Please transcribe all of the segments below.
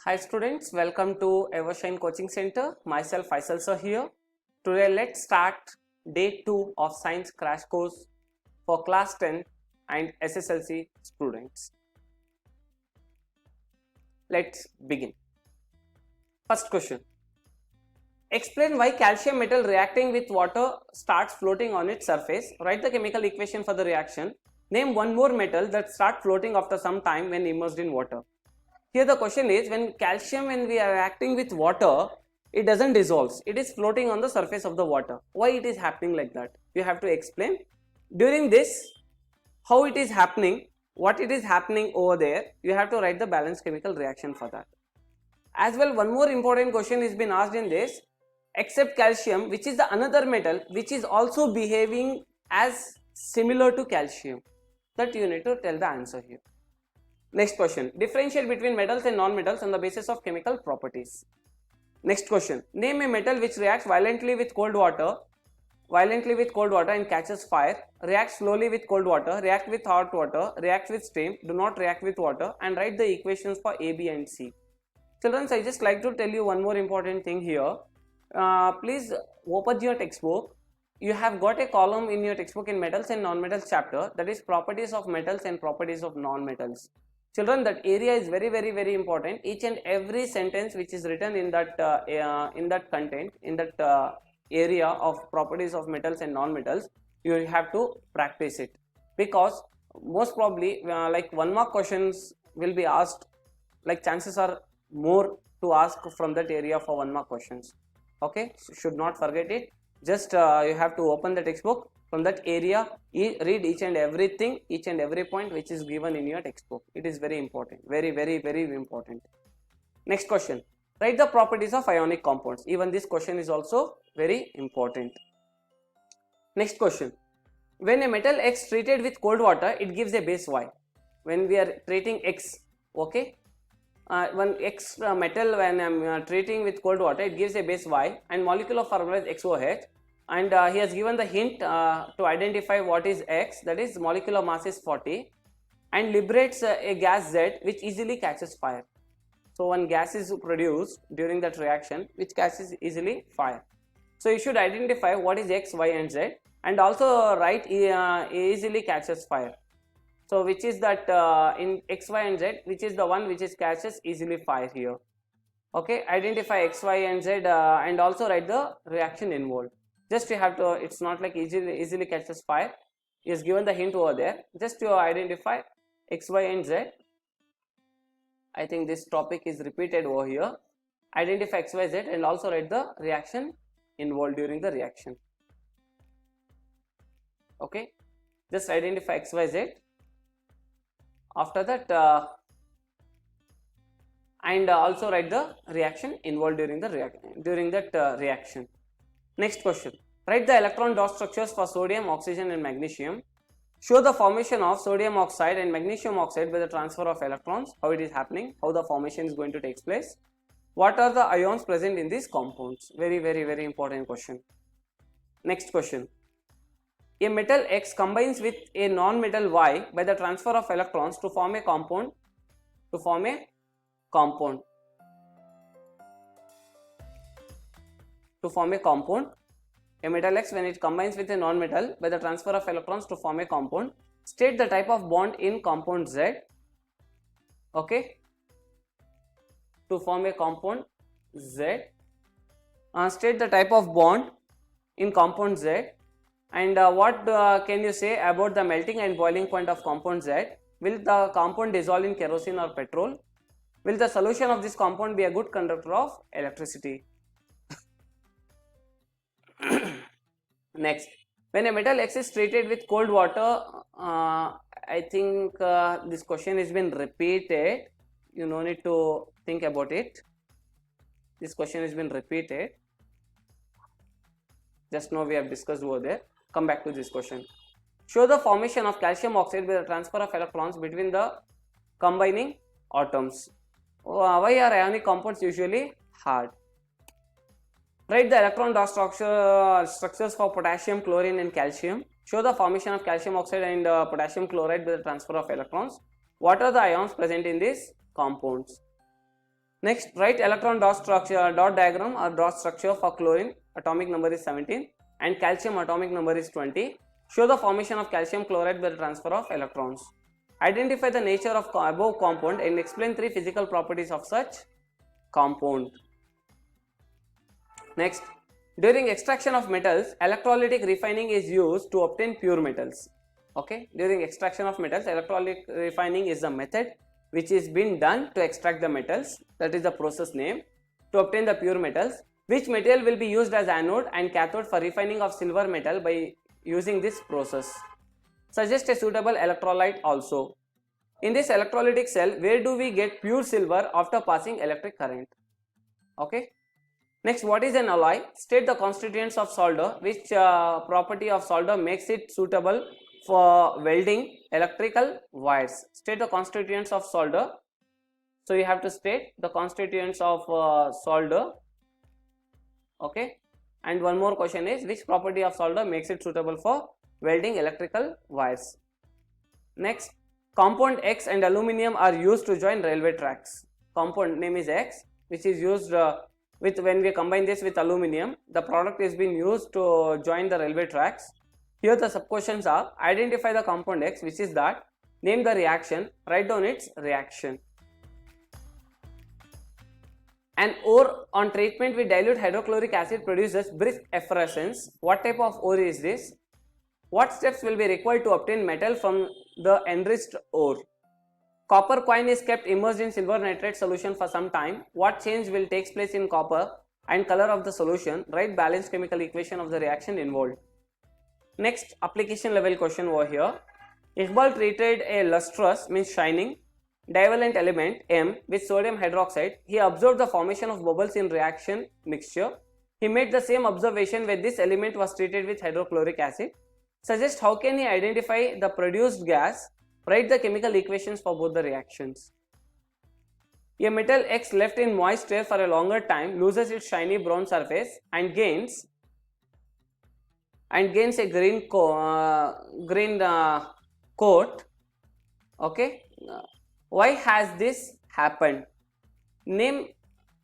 Hi students, welcome to Evershine Coaching Center. Myself Faisal sir here. Today let's start day 2 of science crash course for class 10 and SSLC students. Let's begin. First question. Explain why calcium metal reacting with water starts floating on its surface. Write the chemical equation for the reaction. Name one more metal that starts floating after some time when immersed in water. Here the question is, when we are reacting with water, it doesn't dissolve. It is floating on the surface of the water. Why it is happening like that? You have to explain. During this, how it is happening, what it is happening over there, you have to write the balanced chemical reaction for that. As well, one more important question is been asked in this. Except calcium, which is the another metal which is also behaving as similar to calcium. That you need to tell the answer here. Next question. Differentiate between metals and non-metals on the basis of chemical properties. Next question. Name a metal which reacts violently with cold water and catches fire, reacts slowly with cold water, react with hot water, reacts with steam, do not react with water, and write the equations for A, B and C. Children, I just like to tell you one more important thing here. Please open your textbook. You have got a column in your textbook in metals and non-metals chapter, that is properties of metals and properties of non-metals. Children, that area is very important. Each and every sentence which is written in that content, in that area of properties of metals and non-metals, you have to practice it, because most probably like 1 mark questions will be asked, like chances are more to ask from that area for 1 mark questions. Okay, so should not forget it. Just you have to open the textbook. From that area, read each and everything, each and every point which is given in your textbook. It is very important, very important. Next question. Write the properties of ionic compounds. Even this question is also very important. Next question. When a metal X treated with cold water, it gives a base Y. When we are treating X, okay, one X metal, when I am treating with cold water, it gives a base Y and molecular formula is XOH. And he has given the hint to identify what is X, that is molecular mass is 40, and liberates a gas Z which easily catches fire. So one gas is produced during that reaction which catches easily fire. So you should identify what is X, Y and Z, and also write easily catches fire. So which is that in X, Y and Z, which is the one which is catches easily fire here. Okay, identify X, Y and Z and also write the reaction involved. Just you have to, it's not like easily catches fire. He has given the hint over there. Just to identify X, Y and Z. I think this topic is repeated over here. Identify X, Y, Z and also write the reaction involved during the reaction. Okay, just identify X, Y, Z. After that, and also write the reaction involved during the reaction. Next question. Write the electron dot structures for sodium, oxygen and magnesium. Show the formation of sodium oxide and magnesium oxide by the transfer of electrons. How it is happening, how the formation is going to take place. What are the ions present in these compounds? Very important question. Next question. A metal X combines with a non-metal Y by the transfer of electrons to form a compound. A metal X, when it combines with a non-metal by the transfer of electrons to form a compound. State the type of bond in compound Z. Okay, to form a compound Z. State the type of bond in compound Z. And what can you say about the melting and boiling point of compound Z? Will the compound dissolve in kerosene or petrol? Will the solution of this compound be a good conductor of electricity? Next, when a metal X is treated with cold water, I think this question has been repeated. You no need to think about it. This question has been repeated. Just now we have discussed over there. Come back to this question. Show the formation of calcium oxide by the transfer of electrons between the combining atoms. Why are ionic compounds usually hard? Write the electron dot structures for potassium, chlorine and calcium. Show the formation of calcium oxide and potassium chloride by the transfer of electrons. What are the ions present in these compounds? Next, write electron dot structure, dot diagram or dot structure for chlorine. Atomic number is 17 and calcium atomic number is 20. Show the formation of calcium chloride by the transfer of electrons. Identify the nature of above compound and explain 3 physical properties of such compound. Next, during extraction of metals, electrolytic refining is used to obtain pure metals. Okay, during extraction of metals, electrolytic refining is the method which is being done to extract the metals. That is the process name to obtain the pure metals. Which material will be used as anode and cathode for refining of silver metal by using this process? Suggest a suitable electrolyte also. In this electrolytic cell, where do we get pure silver after passing electric current? Okay. Next, what is an alloy? State the constituents of solder. Which property of solder makes it suitable for welding electrical wires? State the constituents of solder. So you have to state the constituents of solder. Okay. And one more question is, which property of solder makes it suitable for welding electrical wires? Next, compound X and aluminum are used to join railway tracks. Compound name is X, which is used when we combine this with aluminum, the product is being used to join the railway tracks. Here the sub questions are: identify the compound X, which is that, name the reaction, write down its reaction. An ore on treatment with dilute hydrochloric acid produces brisk efflorescence. What type of ore is this? What steps will be required to obtain metal from the enriched ore? Copper coin is kept immersed in silver nitrate solution for some time. What change will take place in copper and color of the solution? Write balanced chemical equation of the reaction involved. Next, application level question over here. Iqbal treated a lustrous, means shining, divalent element M with sodium hydroxide. He observed the formation of bubbles in reaction mixture. He made the same observation when this element was treated with hydrochloric acid. Suggest how can he identify the produced gas. Write the chemical equations for both the reactions. A metal X left in moist air for a longer time loses its shiny brown surface and gains a green coat. Okay, why has this happened? Name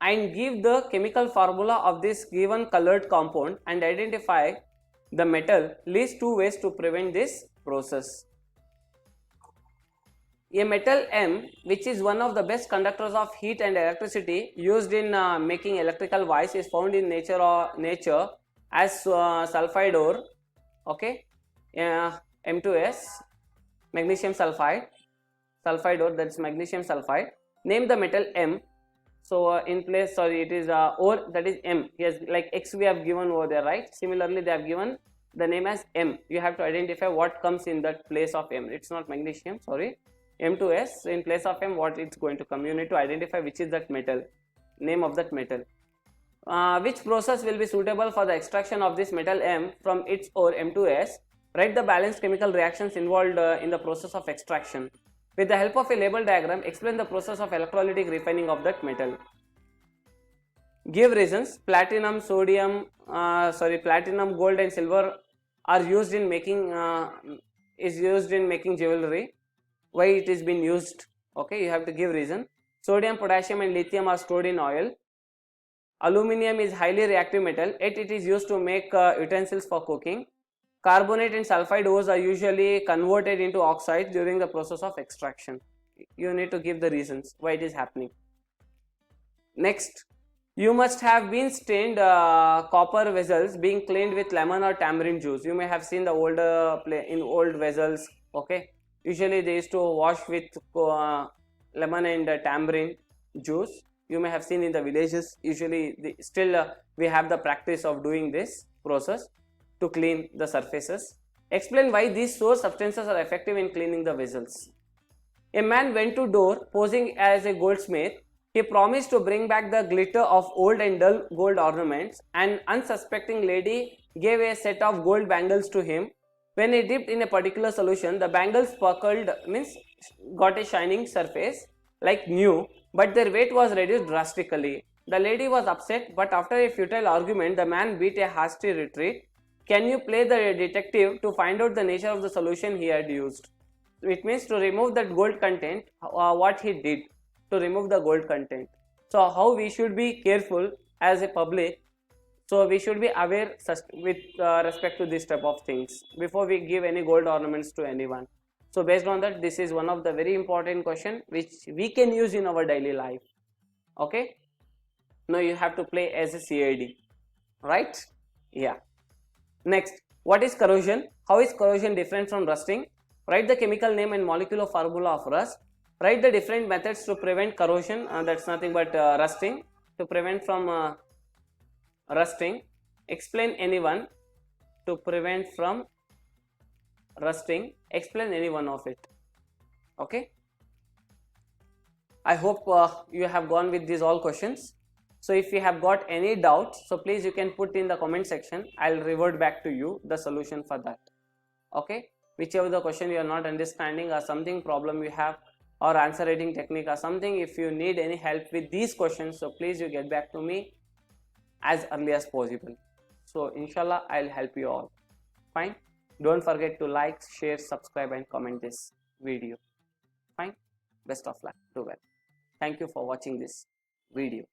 and give the chemical formula of this given colored compound and identify the metal. List 2 ways to prevent this process. A metal M, which is one of the best conductors of heat and electricity used in making electrical wires, is found in nature as sulfide ore. Okay, M2S, magnesium sulfide ore, that is magnesium sulfide. Name the metal M. So in place, sorry, it is ore, that is M. Yes, like X we have given over there, right? Similarly, they have given the name as M. You have to identify what comes in that place of M. It's not magnesium, sorry. M2S, in place of M, what it's going to come. You need to identify which is that metal, name of that metal. Which process will be suitable for the extraction of this metal M from its ore M2S? Write the balanced chemical reactions involved in the process of extraction. With the help of a label diagram, explain the process of electrolytic refining of that metal. Give reasons. Platinum, platinum, gold and silver are used in making jewelry. Why it is being used? Okay, you have to give reason. Sodium, potassium and lithium are stored in oil. Aluminium is highly reactive metal, yet it is used to make utensils for cooking. Carbonate and sulfide ores are usually converted into oxides during the process of extraction. You need to give the reasons why it is happening. Next, you must have been stained copper vessels being cleaned with lemon or tamarind juice. You may have seen the older in old vessels. Okay, usually they used to wash with lemon and tamarind juice. You may have seen in the villages. Usually we have the practice of doing this process to clean the surfaces. Explain why these source substances are effective in cleaning the vessels. A man went to door posing as a goldsmith. He promised to bring back the glitter of old and dull gold ornaments. An unsuspecting lady gave a set of gold bangles to him. When he dipped in a particular solution, the bangles sparkled, means got a shining surface like new, but their weight was reduced drastically. The lady was upset, but after a futile argument, the man beat a hasty retreat. Can you play the detective to find out the nature of the solution he had used? It means to remove that gold content, what he did to remove the gold content. So how we should be careful as a public, so we should be aware with respect to this type of things before we give any gold ornaments to anyone. So based on that, this is one of the very important question which we can use in our daily life. Okay, now you have to play as a CID, right? Yeah. Next, what is corrosion? How is corrosion different from rusting? Write the chemical name and molecular formula of rust. Write the different methods to prevent corrosion, that's nothing but rusting, to prevent from rusting. Explain any one to prevent from rusting. Explain any one of it. Okay, I hope you have gone with these all questions. So if you have got any doubts, so please you can put in the comment section. I'll revert back to you the solution for that. Okay, whichever the question you are not understanding or something problem you have, or answer writing technique or something, if you need any help with these questions, so please you get back to me as early as possible. So inshallah I'll help you all. Fine, don't forget to like, share, subscribe and comment this video. Fine, best of luck, do well. Thank you for watching this video.